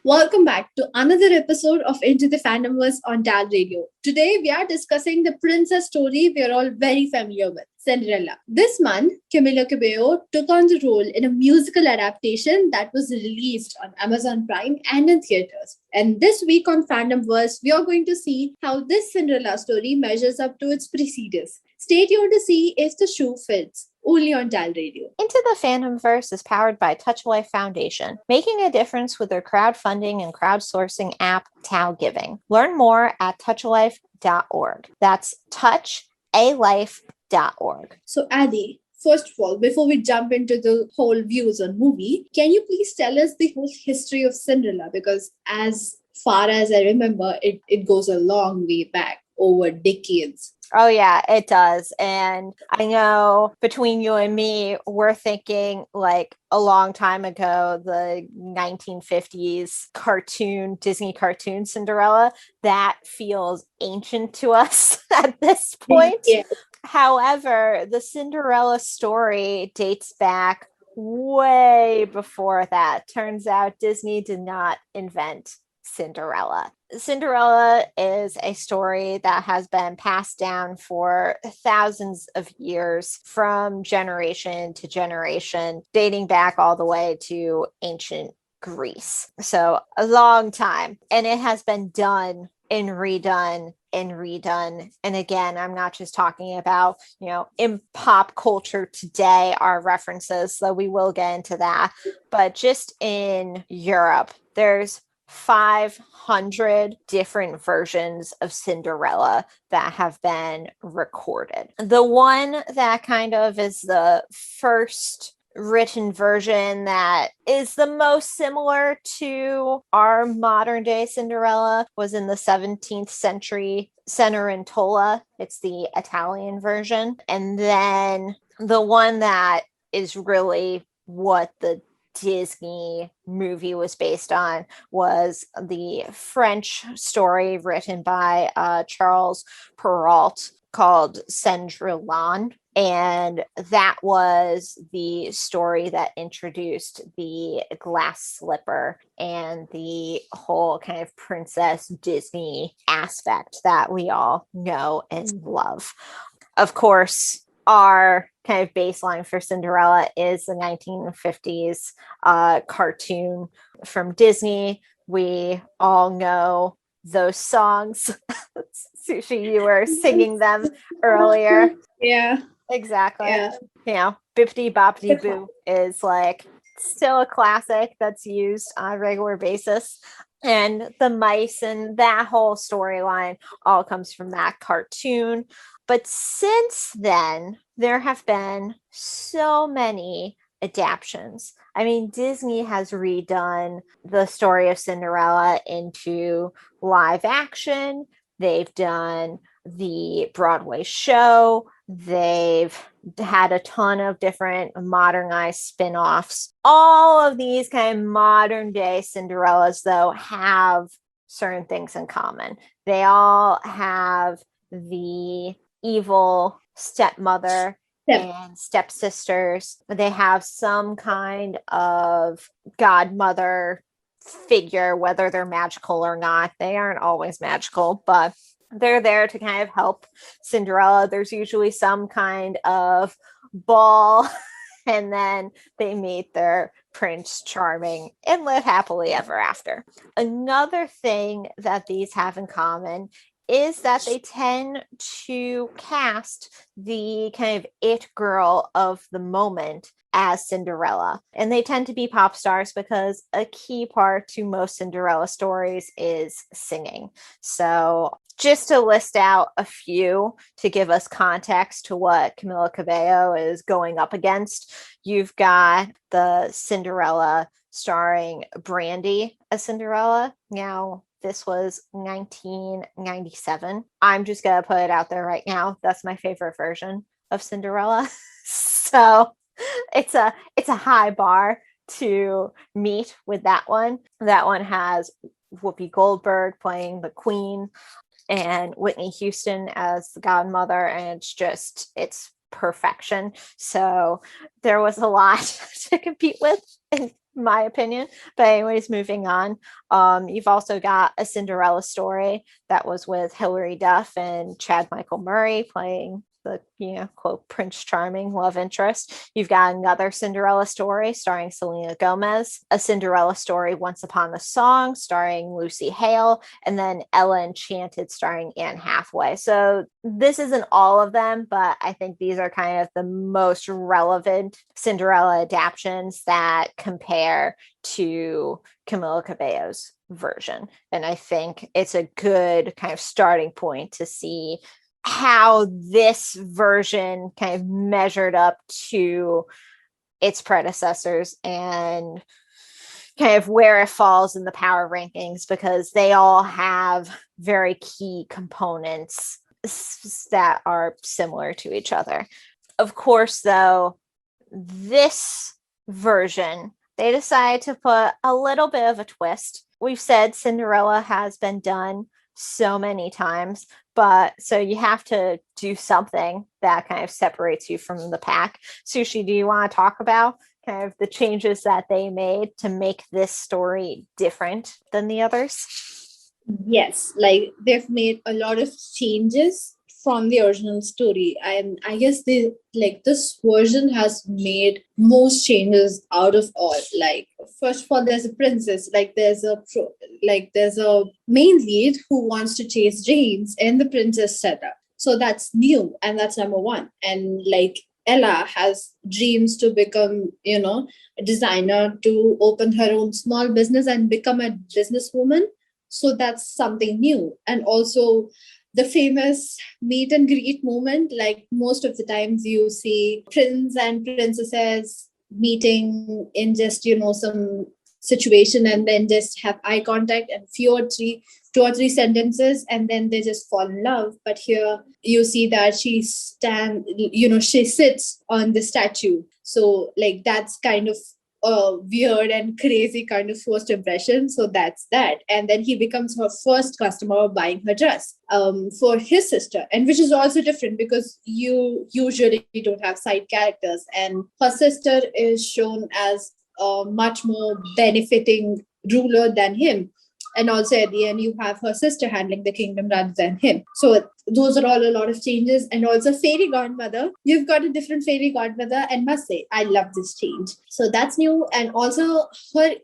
Welcome back to another episode of Into the Fandomverse on TALRadio. Today we are discussing the princess story we are all very familiar with, Cinderella. This month, Camila Cabello took on the role in a musical adaptation that was released on Amazon Prime and in theaters. And this week on Fandomverse, we are going to see how this Cinderella story measures up to its precedents. Stay tuned to see if the shoe fits. Only on TALRadio. Into the Fandomverse is powered by Touch a Life Foundation, making a difference with their crowdfunding and crowdsourcing app, Tal Giving. Learn more at touchalife.org. That's touchalife.org. So, Adi, first of all, before we jump into the whole views on movie, can you please tell us the whole history of Cinderella? Because as far as I remember, it goes a long way back over decades. Oh, yeah, it does. And I know between you and me, we're thinking like a long time ago, the 1950s Disney cartoon Cinderella, that feels ancient to us at this point. Yeah. However, the Cinderella story dates back way before that. Turns out Disney did not invent Cinderella. Cinderella is a story that has been passed down for thousands of years from generation to generation, dating back all the way to ancient Greece. So a long time. And it has been done and redone and redone. And again, I'm not just talking about, in pop culture today, our references, though we will get into that, but just in Europe, there's 500 different versions of Cinderella that have been recorded. The one that kind of is the first written version that is the most similar to our modern day Cinderella was in the 17th century Cenerentola. It's the Italian version. And then the one that is really what the Disney movie was based on was the French story written by Charles Perrault called Cinderella. And that was the story that introduced the glass slipper and the whole kind of princess Disney aspect that we all know and love. Of course, our kind of baseline for Cinderella is the 1950s cartoon from Disney. We all know those songs. Sushi, you were singing them earlier. Yeah. Exactly. Yeah. Bippity Boppity Boo is like still a classic that's used on a regular basis. And the mice and that whole storyline all comes from that cartoon. But since then, there have been so many adaptations. I mean, Disney has redone the story of Cinderella into live action. They've done the Broadway show. They've had a ton of different modernized spin-offs. All of these kind of modern day Cinderellas, though, have certain things in common. They all have the evil stepmother and stepsisters. They have some kind of godmother figure, whether they're magical or not. They aren't always magical, but they're there to kind of help Cinderella. There's usually some kind of ball, and then they meet their Prince Charming and live happily ever after. Another thing that these have in common is that they tend to cast the kind of it girl of the moment as Cinderella. And they tend to be pop stars because a key part to most Cinderella stories is singing. So just to list out a few to give us context to what Camila Cabello is going up against, you've got the Cinderella starring Brandy as Cinderella. Now, this was 1997. I'm just going to put it out there right now. That's my favorite version of Cinderella. So it's a high bar to meet with that one. That one has Whoopi Goldberg playing the queen and Whitney Houston as the godmother. And it's perfection. So there was a lot to compete with, in my opinion. But anyways, moving on. You've also got A Cinderella Story that was with Hilary Duff and Chad Michael Murray playing the, quote, Prince Charming love interest. You've got another Cinderella Story starring Selena Gomez, A Cinderella Story Once Upon a Song starring Lucy Hale, and then Ella Enchanted starring Anne Hathaway. So this isn't all of them, but I think these are kind of the most relevant Cinderella adaptations that compare to Camila Cabello's version. And I think it's a good kind of starting point to see how this version kind of measured up to its predecessors and kind of where it falls in the power rankings, because they all have very key components that are similar to each other. Of course, though, this version, they decided to put a little bit of a twist. We've said Cinderella has been done so many times, but so you have to do something that kind of separates you from the pack. Sushi, do you want to talk about kind of the changes that they made to make this story different than the others? Yes, like they've made a lot of changes from the original story, and I guess they like this version has made most changes out of all. Like, first of all, there's a princess, like there's a main lead who wants to chase dreams in the princess setup, so that's new, and that's number one. And like Ella has dreams to become, a designer, to open her own small business and become a businesswoman, so that's something new. And also the famous meet and greet moment, like most of the times you see prince and princesses meeting in just, some situation, and then just have eye contact and two or three sentences, and then they just fall in love. But here you see that she sits on the statue. So like that's kind of a weird and crazy kind of first impression. So that's that. And then he becomes her first customer buying her dress for his sister, and which is also different because you usually don't have side characters. And her sister is shown as a much more benefiting ruler than him. And also at the end, you have her sister handling the kingdom rather than him. So those are all a lot of changes. And also fairy godmother. You've got a different fairy godmother, and must say, I love this change. So that's new. And also her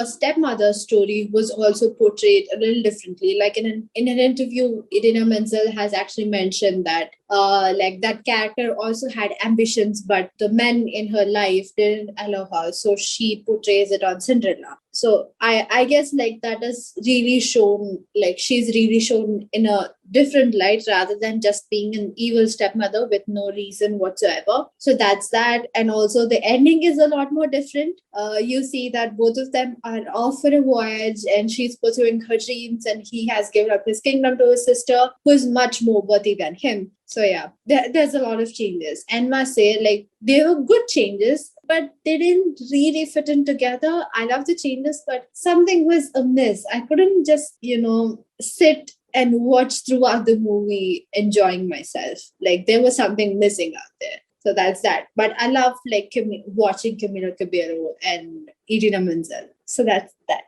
stepmother's story was also portrayed a little differently. Like in an interview, Idina Menzel has actually mentioned that that character also had ambitions, but the men in her life didn't allow her. So she portrays it on Cinderella. So I guess like that is really shown, like she's really shown in a different light rather than just being an evil stepmother with no reason whatsoever. So that's that. And also the ending is a lot more different. You see that both of them are off for a voyage, and she's pursuing her dreams, and he has given up his kingdom to his sister, who is much more worthy than him. So yeah, there's a lot of changes, and must say, like, they were good changes, but they didn't really fit in together. I love the changes, but something was amiss. I couldn't just, sit and watch throughout the movie enjoying myself. Like there was something missing out there. So that's that. But I love watching Camila Cabello and Idina Menzel. So that's that.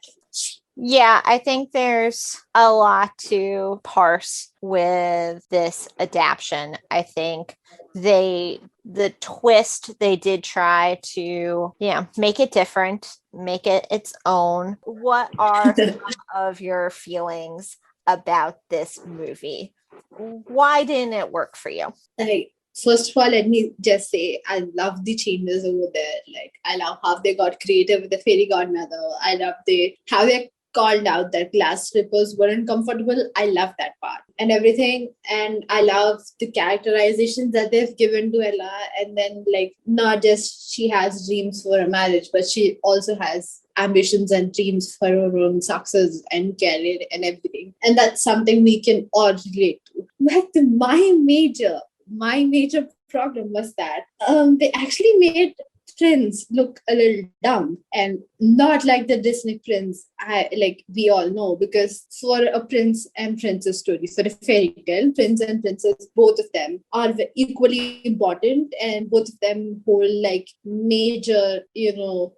Yeah, I think there's a lot to parse with this adaptation. I think the twist, they did try to, make it different, make it its own. What are some of your feelings about this movie? Why didn't it work for you? First of all, let me just say, I love the changes over there. Like, I love how they got creative with the fairy godmother. I love how they called out that glass slippers weren't comfortable. I love that part and everything. And I love the characterizations that they've given to Ella. And then, like, not just she has dreams for a marriage, but she also has ambitions and dreams for her own success and career and everything. And that's something we can all relate to. But my major problem was that they actually made prince look a little dumb and not like the Disney prince like we all know, because for a prince and princess story, for a fairy tale, prince and princess, both of them are equally important, and both of them hold like major,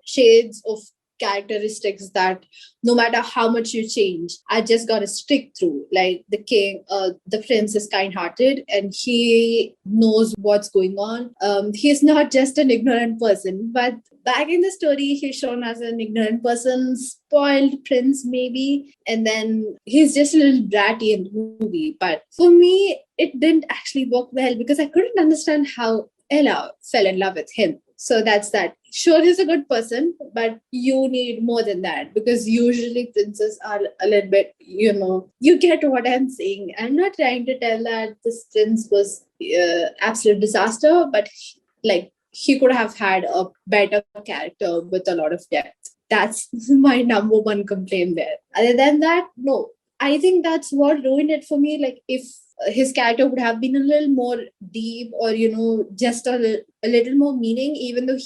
shades of characteristics that no matter how much you change, I just gotta stick through. Like the prince is kind-hearted and he knows what's going on. He's not just an ignorant person, but back in the story, he's shown as an ignorant person, spoiled prince maybe, and then he's just a little bratty in the movie. But for me, it didn't actually work well because I couldn't understand how Ella fell in love with him. So that's that. Sure, he's a good person, but you need more than that, because usually princes are a little bit, you get what I'm saying. I'm not trying to tell that this prince was absolute disaster, but he could have had a better character with a lot of depth. That's my number one complaint there. Other than that, no. I think that's what ruined it for me. Like, if his character would have been a little more deep, or just a little more meaning, even though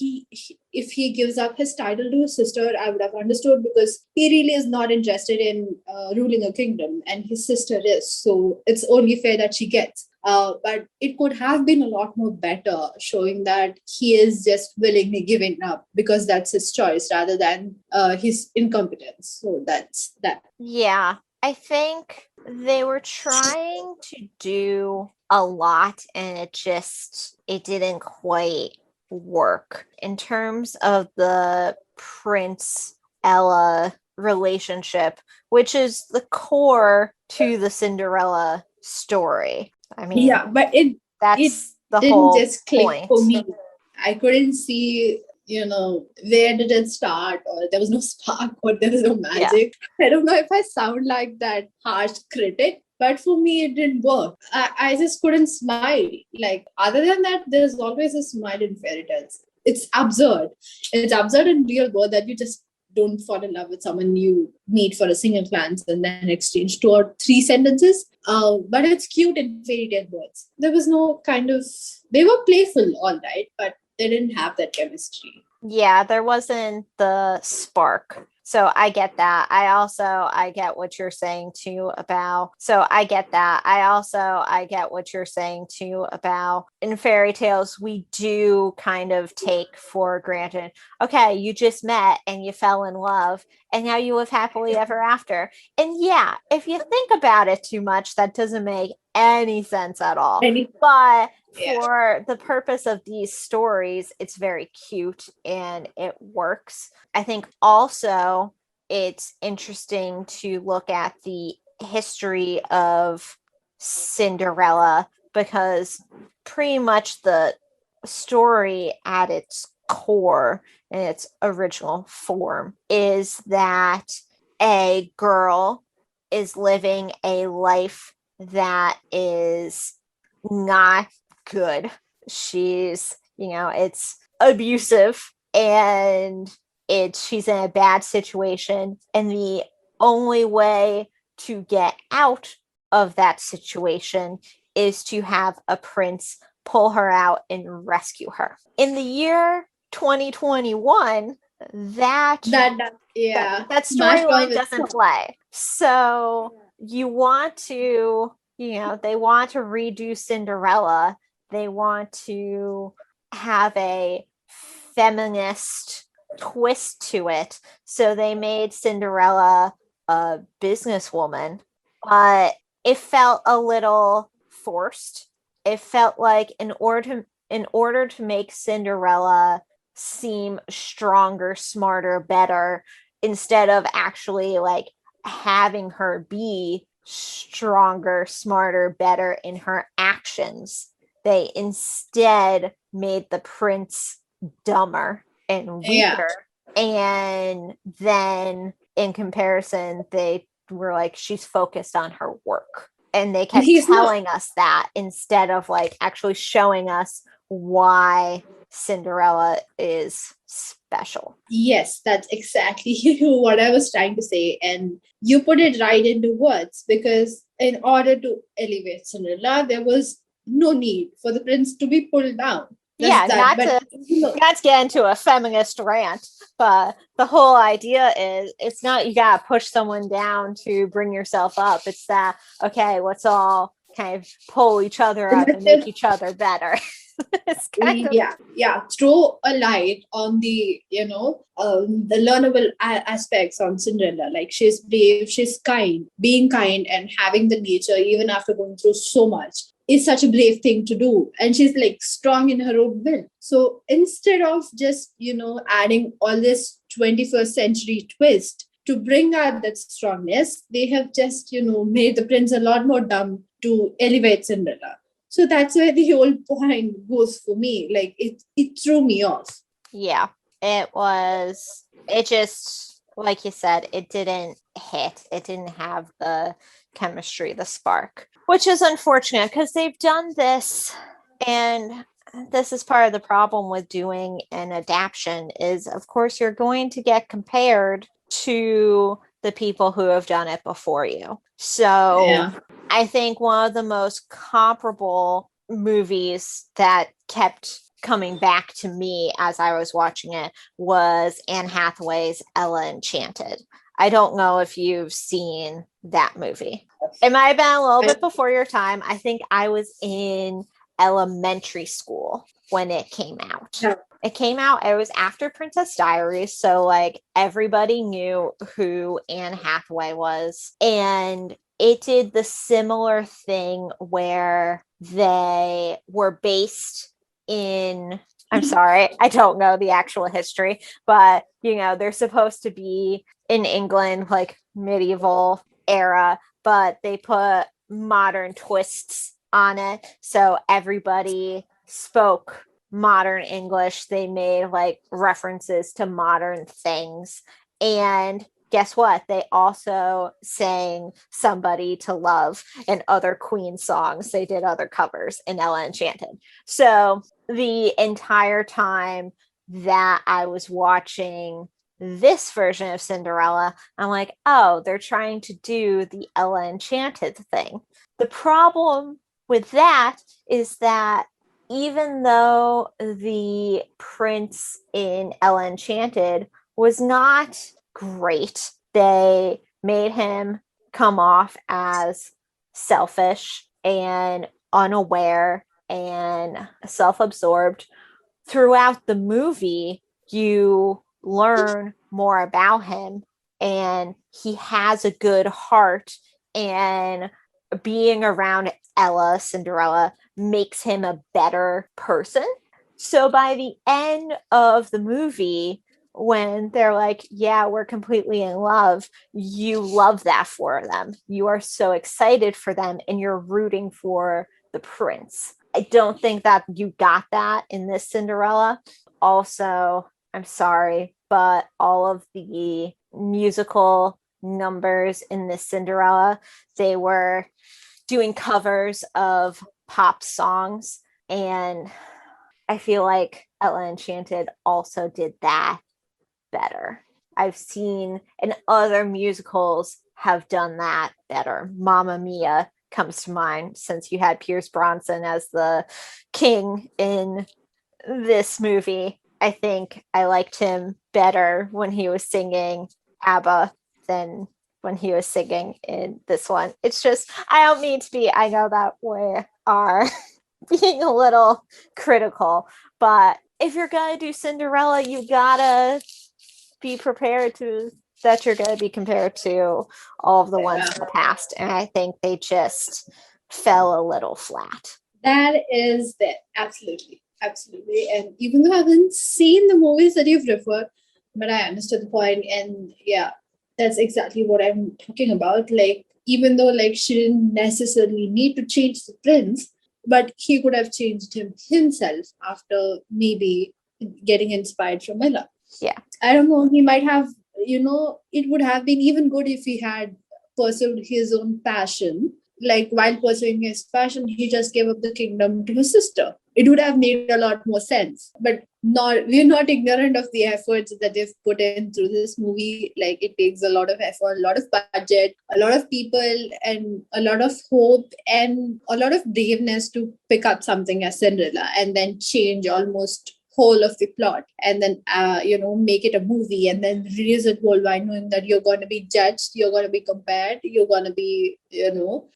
if he gives up his title to his sister, I would have understood, because he really is not interested in ruling a kingdom, and his sister is, so it's only fair that she gets. But it could have been a lot more better, showing that he is just willingly giving up because that's his choice, rather than his incompetence. So that's that. Yeah, I think they were trying to do a lot and it didn't quite work. In terms of the Prince Ella relationship, which is the core to the Cinderella story. I mean, yeah, but that's the didn't whole just click point for me. I couldn't see, where did it start, or there was no spark, or there was no magic. I don't know if I sound like that harsh critic, but for me, it didn't work. I just couldn't smile. Like, other than that, there's always a smile in fairy tales. It's absurd. It's absurd in real world that you just don't fall in love with someone you meet for a single glance and then exchange 2 or 3 sentences. But it's cute in fairy tale words. There was no they were playful, all right, but they didn't have that chemistry. Yeah, there wasn't the spark. So I get that. I get what you're saying too about. So I get that. I get what you're saying too about, in fairy tales, we do kind of take for granted, okay, you just met and you fell in love and now you live happily ever after. And yeah, if you think about it too much, that doesn't make any sense at all. But for the purpose of these stories, it's very cute and it works. I think also it's interesting to look at the history of Cinderella, because pretty much the story at its core, in its original form, is that a girl is living a life that is not good. She's, it's abusive, and she's in a bad situation, and the only way to get out of that situation is to have a prince pull her out and rescue her. In the year 2021, that storyline doesn't play. So you want to, they want to redo Cinderella. They want to have a feminist twist to it. So they made Cinderella a businesswoman, but it felt a little forced. It felt like in order to make Cinderella seem stronger, smarter, better, instead of actually like having her be stronger, smarter, better in her actions, they instead made the prince dumber and weaker. And then in comparison, they were like, she's focused on her work. And they kept telling us that instead of like actually showing us why Cinderella is special. Yes, that's exactly what I was trying to say. And you put it right into words, because in order to elevate Cinderella, there was no need for the prince to be pulled down. That's Yeah, that. not But to not to get into a feminist rant, but the whole idea is it's not you gotta push someone down to bring yourself up. It's that okay, let's all kind of pull each other up and let's make just, each other better. It's kind of yeah, throw a light on the learnable aspects on Cinderella. Like, she's brave, she's kind. Being kind and having the nature even after going through so much is such a brave thing to do, and she's like strong in her own will. So instead of just adding all this 21st century twist to bring out that strongness, they have just made the prince a lot more dumb to elevate Cinderella. So that's where the whole point goes for me. Like, it threw me off. yeah. It just like you said, it didn't hit. It didn't have the chemistry, the spark, which is unfortunate because they've done this, and this is part of the problem with doing an adaptation is, of course, you're going to get compared to the people who have done it before you. So Yeah. I think one of the most comparable movies that kept coming back to me as I was watching it was Anne Hathaway's Ella Enchanted. I don't know if you've seen that movie. It might have been a little bit before your time. I think I was in elementary school when it came out. Yeah. It came out, it was after Princess Diaries. So, like, everybody knew who Anne Hathaway was. And it did the similar thing where they were based in, I'm sorry, I don't know the actual history, but, they're supposed to be in England, like medieval era, but they put modern twists on it. So everybody spoke modern English. They made like references to modern things. And guess what? They also sang Somebody to Love and other Queen songs. They did other covers in Ella Enchanted. So the entire time that I was watching this version of Cinderella, I'm like, oh, they're trying to do the Ella Enchanted thing. The problem with that is that even though the prince in Ella Enchanted was not great, they made him come off as selfish and unaware and self-absorbed. Throughout the movie, you learn more about him, and he has a good heart, and being around Cinderella, makes him a better person. So by the end of the movie, when they're like, yeah, we're completely in love, you love that for them. You are so excited for them, and you're rooting for the prince. I don't think that you got that in this Cinderella. Also, I'm sorry, but all of the musical numbers in this Cinderella, they were doing covers of pop songs, and I feel like Ella Enchanted also did that better. I've seen, and other musicals have done that better. Mamma Mia comes to mind, since you had Pierce Brosnan as the king in this movie. I think I liked him better when he was singing ABBA than when he was singing in this one. It's just, I don't mean to be, I know that we are being a little critical, but if you're going to do Cinderella, you gotta be prepared that you're going to be compared to all of the ones in the past. And I think they just fell a little flat. That is there. Absolutely. Absolutely. And even though I haven't seen the movies that you've referred, but I understood the point. And yeah, that's exactly what I'm talking about. Like, even though like she didn't necessarily need to change the prince, but he could have changed himself after maybe getting inspired from Ella. Yeah. I don't know. He might have, it would have been even good if he had pursued his own passion. Like, while pursuing his passion, he just gave up the kingdom to his sister. it would have made a lot more sense. But we're not ignorant of the efforts that they've put in through this movie. Like, it takes a lot of effort, a lot of budget, a lot of people, and a lot of hope and a lot of braveness to pick up something as Cinderella and then change almost whole of the plot, and then make it a movie and then release it worldwide, knowing that you're going to be judged, you're going to be compared, you're going to be,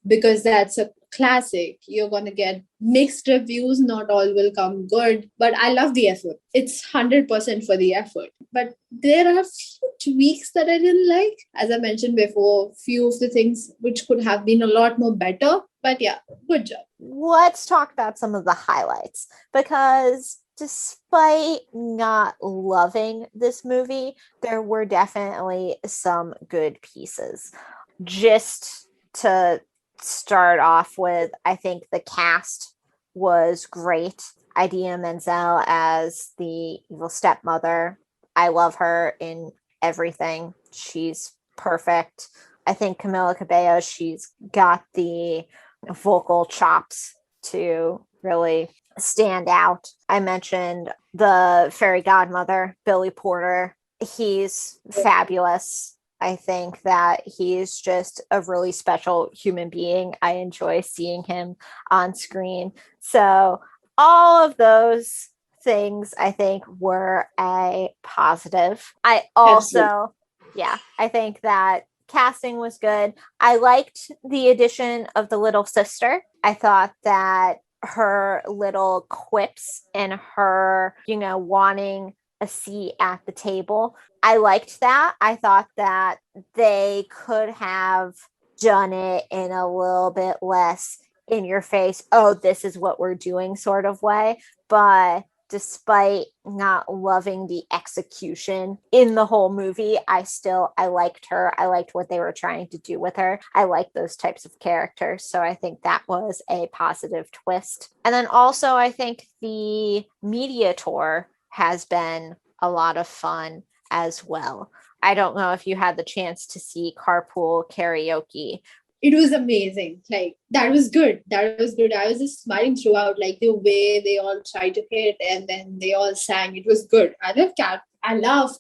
because that's a classic, you're going to get mixed reviews, not all will come good. But I love the effort. It's 100% for the effort. But there are few tweaks that I didn't like. As I mentioned before, few of the things which could have been a lot more better. But yeah, good job. Let's talk about some of the highlights, because despite not loving this movie, there were definitely some good pieces. Just to start off with, I think the cast was great. Idina Menzel as the evil stepmother. I love her in everything. She's perfect. I think Camila Cabello, she's got the vocal chops to really stand out. I mentioned the fairy godmother, Billy Porter. He's fabulous. I think that he's just a really special human being. I enjoy seeing him on screen. So all of those things, I think, were a positive. I also, I think that casting was good. I liked the addition of the little sister. I thought that her little quips and her, wanting a seat at the table, I liked that. I thought that they could have done it in a little bit less in your face, oh, this is what we're doing sort of way. But despite not loving the execution in the whole movie, I liked her. I liked what they were trying to do with her. I like those types of characters. So I think that was a positive twist. And then also, I think the media tour has been a lot of fun as well. I don't know if you had the chance to see Carpool Karaoke. It was amazing. Like, that was good. I was just smiling throughout, like the way they all tried to hit and then they all sang. It was good. I love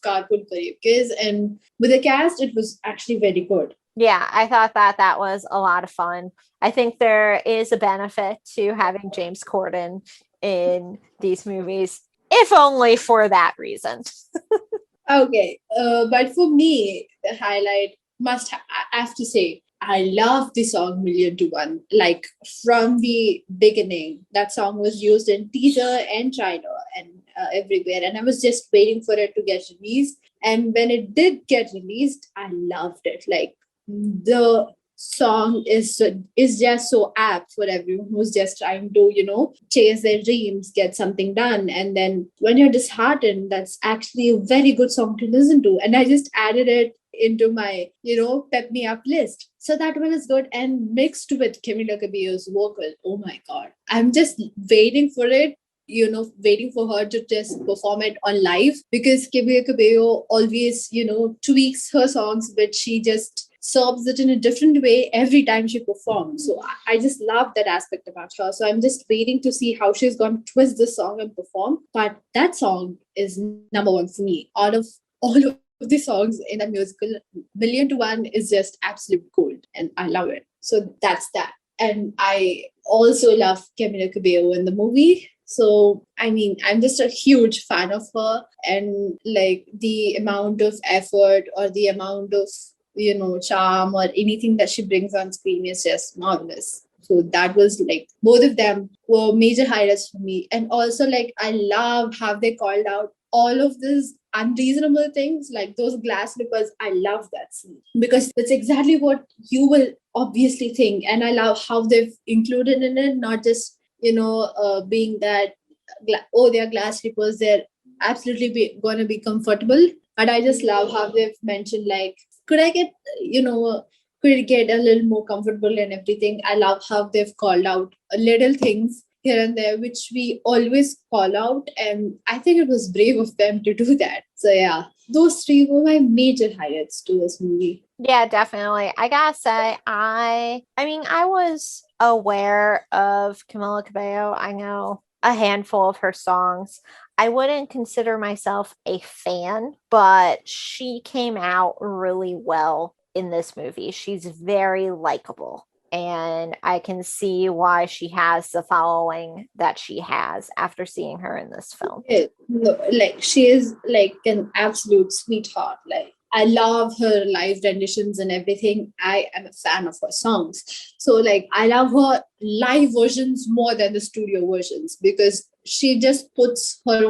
Carpool Karaoke, and with the cast, it was actually very good. Yeah, I thought that was a lot of fun. I think there is a benefit to having James Corden in these movies, if only for that reason. Okay, but for me, the highlight I have to say, I love the song Million to One. Like, from the beginning, that song was used in teaser and trailer and everywhere. And I was just waiting for it to get released. And when it did get released, I loved it. Like, the song is just so apt for everyone who's just trying to, chase their dreams, get something done. And then when you're disheartened, that's actually a very good song to listen to. And I just added it into my, pep me up list. So that one is good. And mixed with Camila Cabello's vocal, oh my God, I'm just waiting for it, waiting for her to just perform it on live, because Camila Cabello always, tweaks her songs, but she just serves it in a different way every time she performs. So I just love that aspect about her. So I'm just waiting to see how she's going to twist this song and perform. But that song is number one for me. Out of all of the songs in that musical, Million to One is just absolute gold, and I love it. So that's that. And I also love Camila Cabello in the movie. So, I mean, I'm just a huge fan of her, and like the amount of effort or the amount of, charm or anything that she brings on screen is just marvelous. So that was like, both of them were major highlights for me. And also, like, I love how they called out all of these unreasonable things, like those glass slippers. I love that scene because that's exactly what you will obviously think. And I love how they've included in it, not just, being that, they're glass slippers, they're absolutely going to be comfortable. But I just love how they've mentioned, like, could I get, could it get a little more comfortable and everything. I love how they've called out little things here and there, which we always call out. And I think it was brave of them to do that. So yeah, those three were my major highlights to this movie. Yeah, definitely. I gotta say, I was aware of Camila Cabello. I know a handful of her songs. I wouldn't consider myself a fan, but she came out really well in this movie. She's very likable. And I can see why she has the following that she has after seeing her in this film. No, like she is like an absolute sweetheart. Like I love her live renditions and everything. I am a fan of her songs. So like I love her live versions more than the studio versions because she just puts her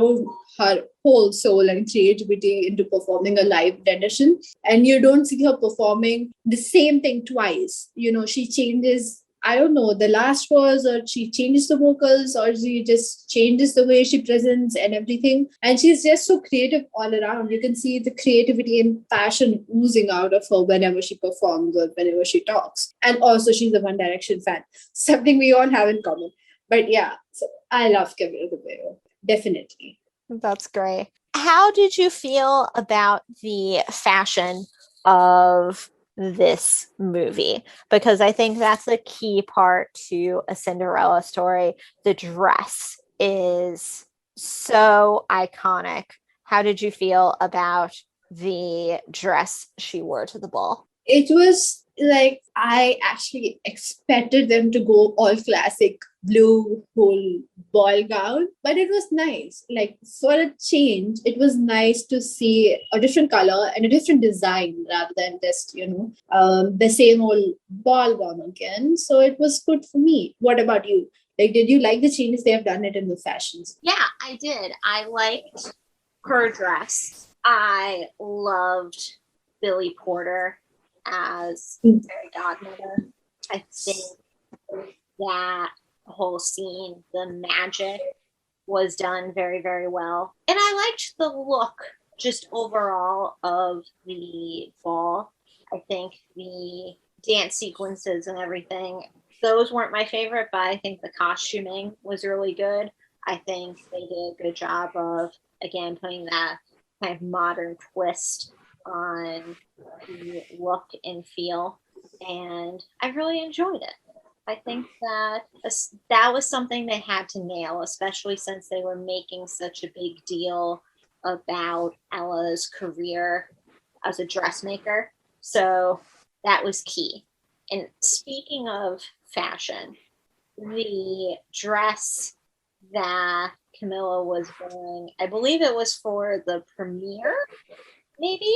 whole soul and creativity into performing a live rendition. And you don't see her performing the same thing twice. You know, she changes, I don't know, the last verse, or she changes the vocals, or she just changes the way she presents and everything. And she's just so creative all around. You can see the creativity and passion oozing out of her whenever she performs or whenever she talks. And also, she's a One Direction fan, something we all have in common. But yeah, so I love Cabello, definitely. That's great. How did you feel about the fashion of this movie? Because I think that's a key part to a Cinderella story. The dress is so iconic. How did you feel about the dress she wore to the ball? It was like I actually expected them to go all classic blue whole ball gown, but it was nice. Like for a change, it was nice to see a different color and a different design rather than just, the same old ball gown again. So it was good for me. What about you? Like, did you like the changes they have done it in the fashions? Yeah, I did. I liked her dress. I loved Billy Porter as fairy godmother. I think that whole scene, the magic was done very, very well. And I liked the look just overall of the ball. I think the dance sequences and everything, those weren't my favorite, but I think the costuming was really good. I think they did a good job of, again, putting that kind of modern twist on the look and feel. And I really enjoyed it. I think that that was something they had to nail, especially since they were making such a big deal about Ella's career as a dressmaker. So that was key. And speaking of fashion, the dress that Camilla was wearing, I believe it was for the premiere, maybe?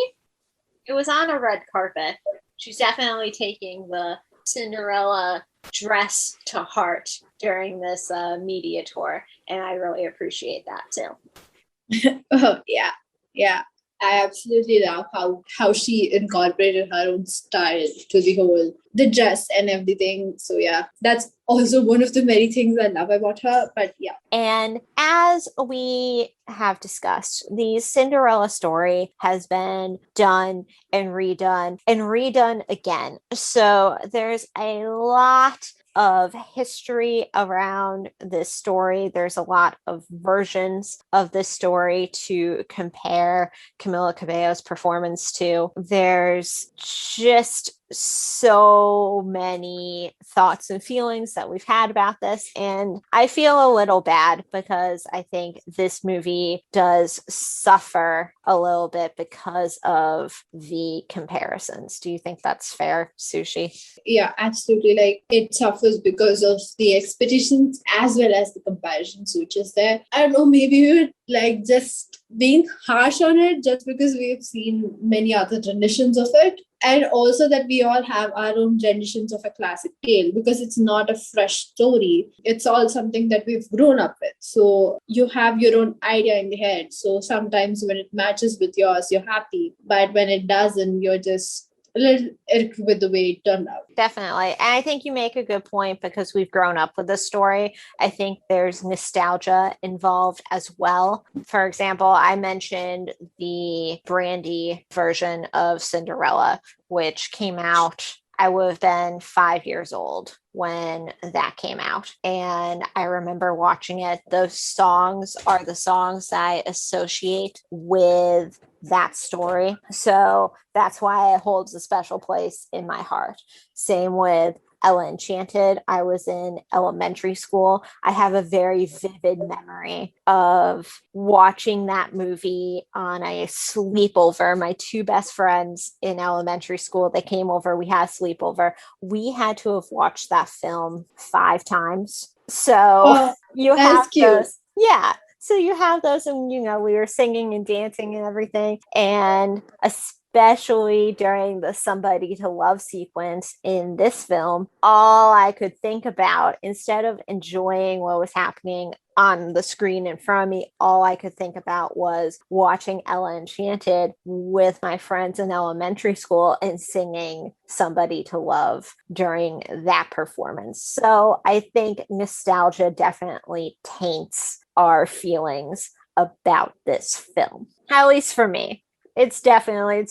It was on a red carpet. She's definitely taking the Cinderella dress to heart during this media tour, and I really appreciate that too. Oh, yeah. I absolutely love how she incorporated her own style to the dress and everything. So yeah, that's also one of the many things I love about her. But yeah. And as we have discussed, the Cinderella story has been done and redone again. So there's a lot of history around this story. There's a lot of versions of this story to compare Camila Cabello's performance to. There's just so many thoughts and feelings that we've had about this, and I feel a little bad because I think this movie does suffer a little bit because of the comparisons. Do you think that's fair, Sushi? Yeah, absolutely. Like it suffers because of the expectations as well as the comparisons, which is there. I don't know, maybe we would like just being harsh on it just because we've seen many other renditions of it. And also that we all have our own renditions of a classic tale because it's not a fresh story. It's all something that we've grown up with. So you have your own idea in the head. So sometimes when it matches with yours, you're happy. But when it doesn't, you're just a little irked with the way it turned out. Definitely. And I think you make a good point because we've grown up with this story. I think there's nostalgia involved as well. For example, I mentioned the Brandy version of Cinderella, which came out, I would have been 5 years old when that came out. And I remember watching it. Those songs are the songs that I associate with that story. So that's why it holds a special place in my heart. Same with Ella Enchanted. I was in elementary school. I have a very vivid memory of watching that movie on a sleepover. My two best friends in elementary school, they came over. We had a sleepover. We had to have watched that film 5 times. So Oh, you that's have cute. those. Yeah. So you have those, and we were singing and dancing and everything. And especially during the somebody to love sequence in this film, all I could think about, instead of enjoying what was happening on the screen in front of me, all I could think about was watching Ella Enchanted with my friends in elementary school and singing Somebody to Love during that performance. So I think nostalgia definitely taints our feelings about this film, at least for me. It's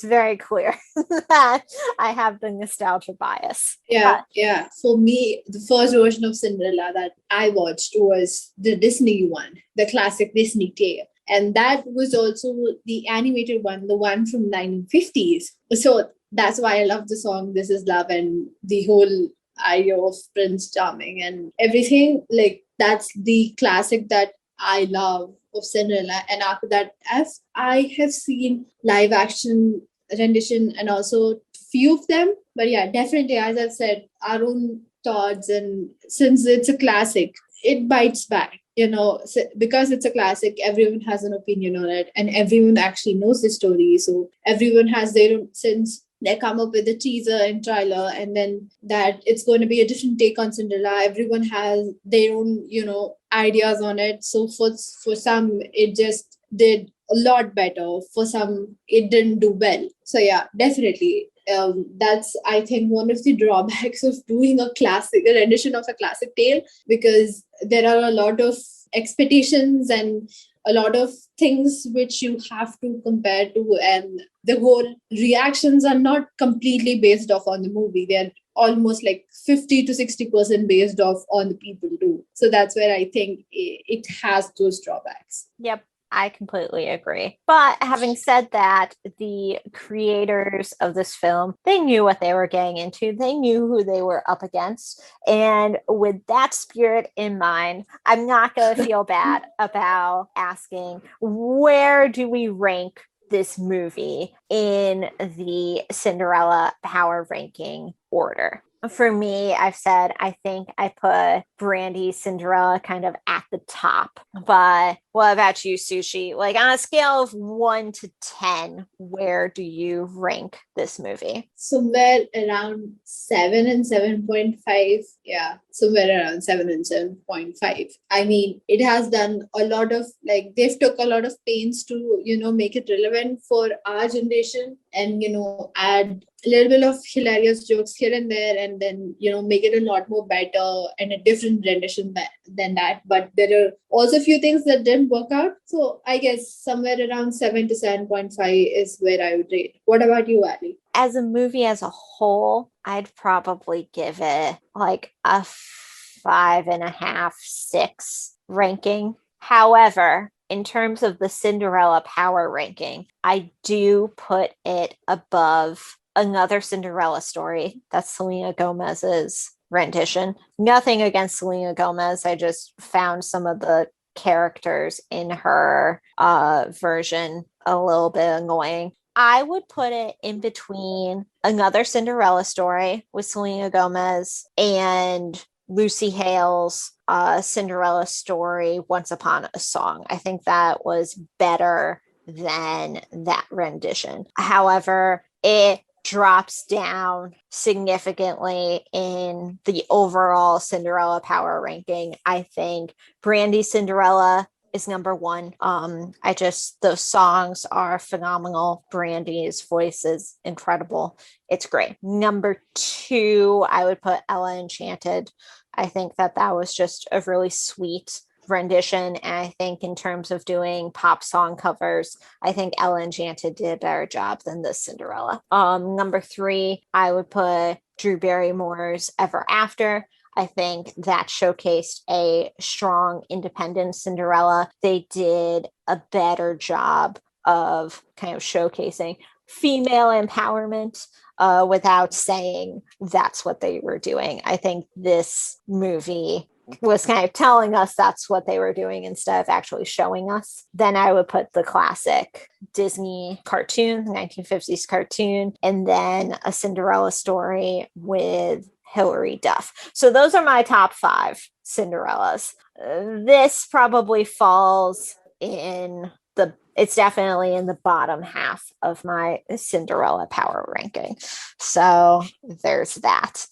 very clear that I have the nostalgia bias. Yeah, yeah. For me, the first version of Cinderella that I watched was the Disney one, the classic Disney tale. And that was also the animated one, the one from 1950s. So that's why I love the song This Is Love and the whole idea of Prince Charming and everything. Like, that's the classic that I love of Cinderella. And after that, as I have seen live action rendition and also few of them, but yeah, definitely, as I've said, our own thoughts, and since it's a classic, it bites back. Because it's a classic, everyone has an opinion on it, and everyone actually knows the story. So everyone has their own, since they come up with a teaser and trailer, and then that it's going to be a different take on Cinderella. Everyone has their own, ideas on it. So for some, it just did a lot better. For some, it didn't do well. So yeah, definitely. That's, I think, one of the drawbacks of doing a rendition of a classic tale, because there are a lot of expectations and a lot of things which you have to compare to, and the whole reactions are not completely based off on the movie. They're almost like 50 to 60% based off on the people too. So that's where I think it has those drawbacks. Yep, I completely agree. But having said that, the creators of this film, they knew what they were getting into. They knew who they were up against. And with that spirit in mind, I'm not going to feel bad about asking, where do we rank this movie in the Cinderella power ranking order? For me, I've said I think I put Brandy's Cinderella kind of at the top. But what about you, Sushi? Like, on a scale of 1 to 10, where do you rank this movie? Somewhere around 7 and 7.5. Yeah, somewhere around 7 and 7.5. I mean, it has done a lot of, like, they've took a lot of pains to, make it relevant for our generation, and, add a little bit of hilarious jokes here and there, and then, make it a lot more better and a different rendition than that. But there are also a few things that didn't work out. So I guess somewhere around 7 to 7.5 is where I would rate. What about you, Ali? As a movie as a whole, I'd probably give it like a 5.5, 6 ranking. However, in terms of the Cinderella power ranking, I do put it above Another Cinderella Story. That's Selena Gomez's rendition. Nothing against Selena Gomez. I just found some of the characters in her version a little bit annoying. I would put it in between Another Cinderella Story with Selena Gomez and Lucy Hale's Cinderella Story, Once Upon a Song. I think that was better than that rendition. However, it drops down significantly in the overall Cinderella power ranking. I think Brandy's Cinderella is number 1. Those songs are phenomenal. Brandy's voice is incredible. It's great. Number 2, I would put Ella Enchanted. I think that was just a really sweet rendition. And I think in terms of doing pop song covers, I think Ella Enchanted did a better job than this Cinderella. Number 3, I would put Drew Barrymore's Ever After. I think that showcased a strong, independent Cinderella. They did a better job of kind of showcasing female empowerment without saying that's what they were doing. I think this movie was kind of telling us that's what they were doing instead of actually showing us. Then I would put the classic Disney cartoon, the 1950s cartoon, and then A Cinderella Story with Hilary Duff. So those are my top 5 Cinderellas. This probably falls in it's definitely in the bottom half of my Cinderella power ranking. So there's that.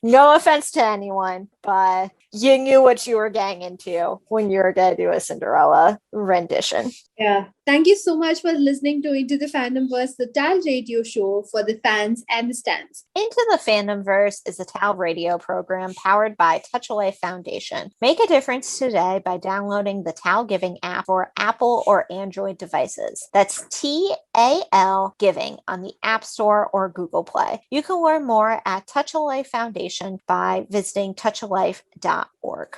No offense to anyone, but you knew what you were getting into when you were going to do a Cinderella rendition. Yeah. Thank you so much for listening to Into the Fandomverse, the TALRadio show for the fans and the stans. Into the Fandomverse is a TALRadio program powered by Touch Away Foundation. Make a difference today by downloading the TAL Giving app for Apple or Android devices. That's TAL Giving on the App Store or Google Play. You can learn more at Touch Away Foundation by visiting touchalife.org.